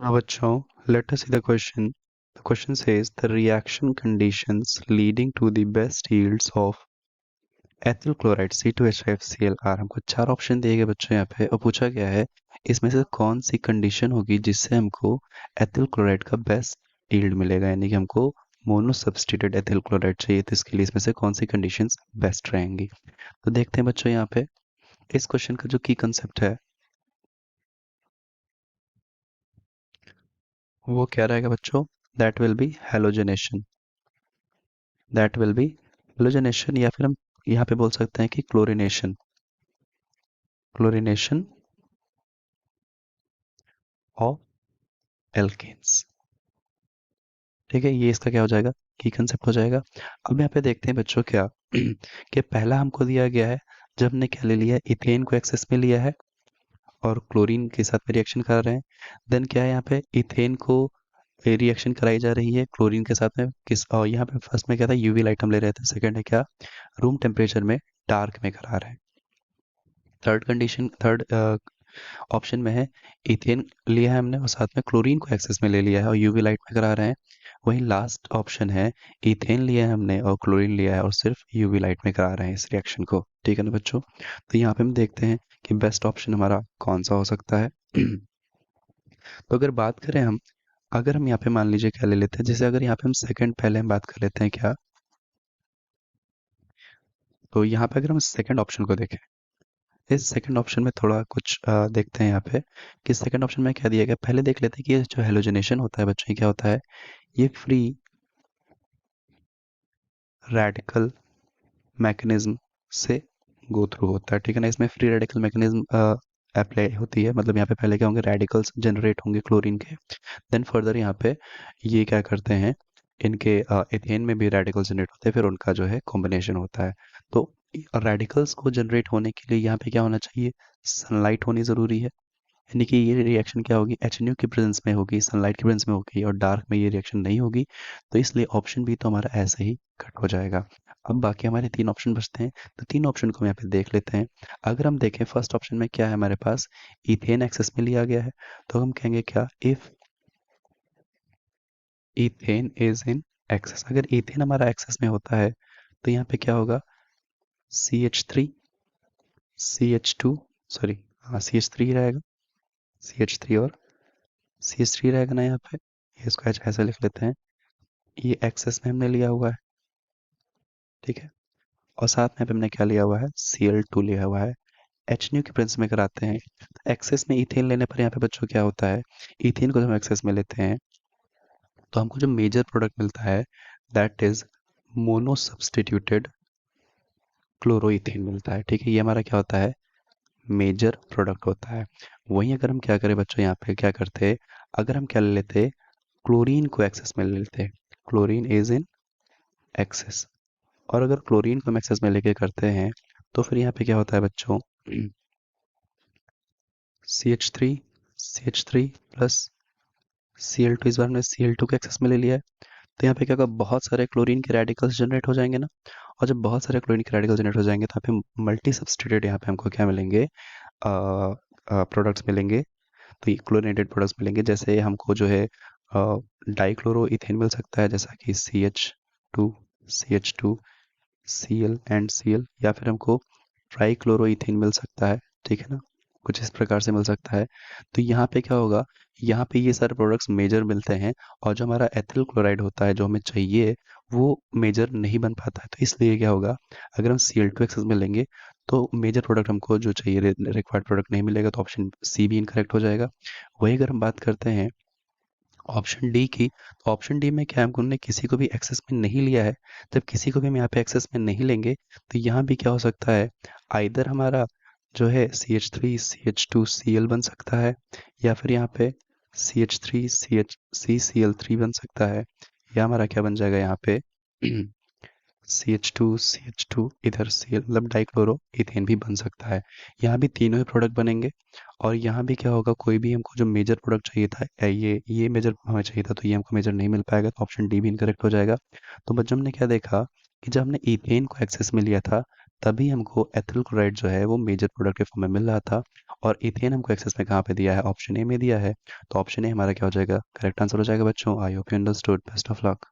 Now, bachcho, let us see the question. The question says the reaction conditions leading to the best yields of ethyl chloride C2H5Cl are। हमको चार option दिए गए बच्चों यहाँ पे और पूछा गया है इसमें से कौन सी कंडीशन होगी जिससे हमको एथिल क्लोराइड का बेस्ट यील्ड मिलेगा, यानी कि हमको मोनो सब्स्टिट्यूटेड एथिल क्लोराइड चाहिए, तो इसके लिए इसमें से कौन सी कंडीशंस बेस्ट रहेंगी। तो देखते हैं बच्चों यहाँ पे इस क्वेश्चन का जो की कंसेप्ट है वो क्या रहेगा बच्चों। That will be halogenation. That will be halogenation, या फिर हम यहाँ पे बोल सकते हैं कि क्लोरिनेशन। Chlorination of alkanes. ठीक है, ये इसका क्या हो जाएगा, की कंसेप्ट हो जाएगा। अब यहाँ पे देखते हैं बच्चों क्या कि पहला हमको दिया गया है, जब हमने क्या ले लिया है, इथेन को एक्सेस में लिया है और क्लोरीन के साथ में रिएक्शन कर रहे हैं। देन क्या है, यहाँ पे इथेन को रिएक्शन कराई जा रही है क्लोरीन के साथ में किस, और यहाँ पे फर्स्ट में क्या था, यूवी लाइट हम ले रहे थे, सेकंड है क्या, रूम टेम्परेचर में डार्क में करा रहे हैं। थर्ड कंडीशन, थर्ड ऑप्शन में है इथेन लिया है हमने और साथ में क्लोरीन को एक्सेस में ले लिया है और यूवी लाइट में करा रहे हैं। वहीं लास्ट ऑप्शन है इथेन लिया है हमने और क्लोरीन लिया है और सिर्फ यूवी लाइट में करा रहे हैं इस रिएक्शन को। ठीक है ना बच्चों, तो यहाँ पे हम देखते हैं कि बेस्ट ऑप्शन हमारा कौन सा हो सकता है। तो अगर बात करें हम, अगर हम यहाँ पे मान लीजिए क्या ले लेते हैं, जैसे अगर यहाँ पे हम सेकंड, पहले हम बात कर लेते हैं क्या, तो यहाँ पे अगर हम सेकंड ऑप्शन को देखें, इस सेकंड ऑप्शन में थोड़ा कुछ देखते हैं यहाँ पे कि सेकंड ऑप्शन में क्या दिया गया। पहले देख लेते हैं कि ये जो हेलोजनेशन होता है बच्चों, ये क्या होता है, ये फ्री रेडिकल मैकेनिज्म से गो थ्रू होता है। ठीक है ना, इसमें फ्री रेडिकल मैकेनिज्म अप्लाई होती है, मतलब यहाँ पे पहले क्या होंगे, रेडिकल्स जनरेट होंगे क्लोरीन के। देन फर्दर यहाँ पे ये क्या करते हैं, इनके एथेन में भी रेडिकल जनरेट होते हैं, फिर उनका जो है कॉम्बिनेशन होता है। तो रेडिकल्स को जनरेट होने के लिए यहाँ पे क्या होना चाहिए, सनलाइट होनी ज़रूरी है, यानी कि ये रिएक्शन क्या होगी, एच की प्रेजेंस में होगी, सनलाइट की प्रेजेंस में होगी और डार्क में ये रिएक्शन नहीं होगी। तो इसलिए ऑप्शन बी तो हमारा ऐसे ही कट हो जाएगा। अब बाकी हमारे तीन ऑप्शन बचते हैं, तो तीन ऑप्शन को हम यहाँ पे देख लेते हैं। अगर हम देखें फर्स्ट ऑप्शन में क्या है हमारे पास, इथेन एक्सेस में लिया गया है, तो हम कहेंगे क्या, if ethane is in excess. अगर इथेन हमारा एक्सेस में होता है तो यहाँ पे क्या होगा, CH3 CH2, सॉरी हाँ CH3 रहेगा, CH3 और CH3 रहेगा ना यहाँ पे, ये इसको ऐसे लिख लेते हैं, ये एक्सेस में हमने लिया हुआ है। ठीक है, और साथ में पे हमने क्या लिया हुआ है, Cl2 लिया हुआ है। एच न्यू की प्रिंस में कराते हैं, एक्सेस में इथेन लेने पर यहाँ पे बच्चों क्या होता है, इथेन को जब हम एक्सेस में लेते हैं तो हमको जो मेजर प्रोडक्ट मिलता है that is mono substituted chloroethane मिलता है। ठीक है, ये हमारा क्या होता है, मेजर प्रोडक्ट होता है। वहीं अगर हम क्या करें बच्चों, यहाँ पे क्या करते, अगर हम क्या ले लेते, क्लोरीन को एक्सेस में ले लेते, क्लोरीन इज इन एक्सेस, और अगर क्लोरीन को हम एक्सेस में लेके करते हैं तो फिर यहाँ पे क्या होता है बच्चों, CH3 CH3 प्लस Cl2, इस बार हमने Cl2 को एक्सेस में ले लिया है। तो यहाँ पे क्या होगा, बहुत सारे क्लोरीन के रेडिकल्स जनरेट हो जाएंगे ना, और जब बहुत सारे क्लोरीन के रेडिकल जनरेट हो जाएंगे तो यहाँ पे मल्टी सब्स्टिट्यूटेड, यहाँ पे हमको क्या मिलेंगे, प्रोडक्ट्स मिलेंगे। तो ये क्लोरीनेटेड प्रोडक्ट्स मिलेंगे, जैसे हमको जो है डाइक्लोरो इथेन मिल सकता है, जैसा कि CH2 Cl या फिर हमको ट्राइक्लोरो इथेन मिल सकता है। ठीक है ना, कुछ इस प्रकार से मिल सकता है। तो यहाँ पे क्या होगा, यहाँ पे ये सारे प्रोडक्ट्स मेजर मिलते हैं और जो हमारा एथिल क्लोराइड होता है जो हमें चाहिए वो मेजर नहीं बन पाता है। तो इसलिए क्या होगा, अगर हम Cl2 एक्सेस में लेंगे तो मेजर प्रोडक्ट हमको जो चाहिए रिक्वायर्ड प्रोडक्ट नहीं मिलेगा, तो ऑप्शन सी भी इनकरेक्ट हो जाएगा। वही अगर हम बात करते हैं ऑप्शन डी की, तो ऑप्शन डी में क्या है, हमको ने किसी को भी एक्सेस में नहीं लिया है। जब किसी को भी हम यहाँ पे एक्सेस में नहीं लेंगे तो यहाँ भी क्या हो सकता है, आइदर हमारा जो है CH3 CH2 Cl बन सकता है, या फिर यहाँ पे CH3 CCl3 बन सकता है, या हमारा क्या बन जाएगा यहाँ पे CH2 इधर Cl, मतलब डाइक्लोरो इथेन भी बन सकता है। यहाँ भी तीनों ही प्रोडक्ट बनेंगे और यहाँ भी क्या होगा, कोई भी हमको जो मेजर प्रोडक्ट चाहिए था, ये मेजर हमें चाहिए था, तो ये हमको मेजर नहीं मिल पाएगा, तो ऑप्शन डी भी इनकरेक्ट हो जाएगा। तो बच्चों हमने क्या देखा कि जब हमने इथेन को एक्सेस में लिया था तभी हमको एथिल क्लोराइड जो है वो मेजर प्रोडक्ट के फॉर्म में मिल रहा था। और इथेन हमको एक्सेस में कहाँ पे दिया है, ऑप्शन ए में दिया है। तो ऑप्शन ए हमारा क्या हो जाएगा, करेक्ट आंसर हो जाएगा बच्चों। I hope you understood. Best of luck.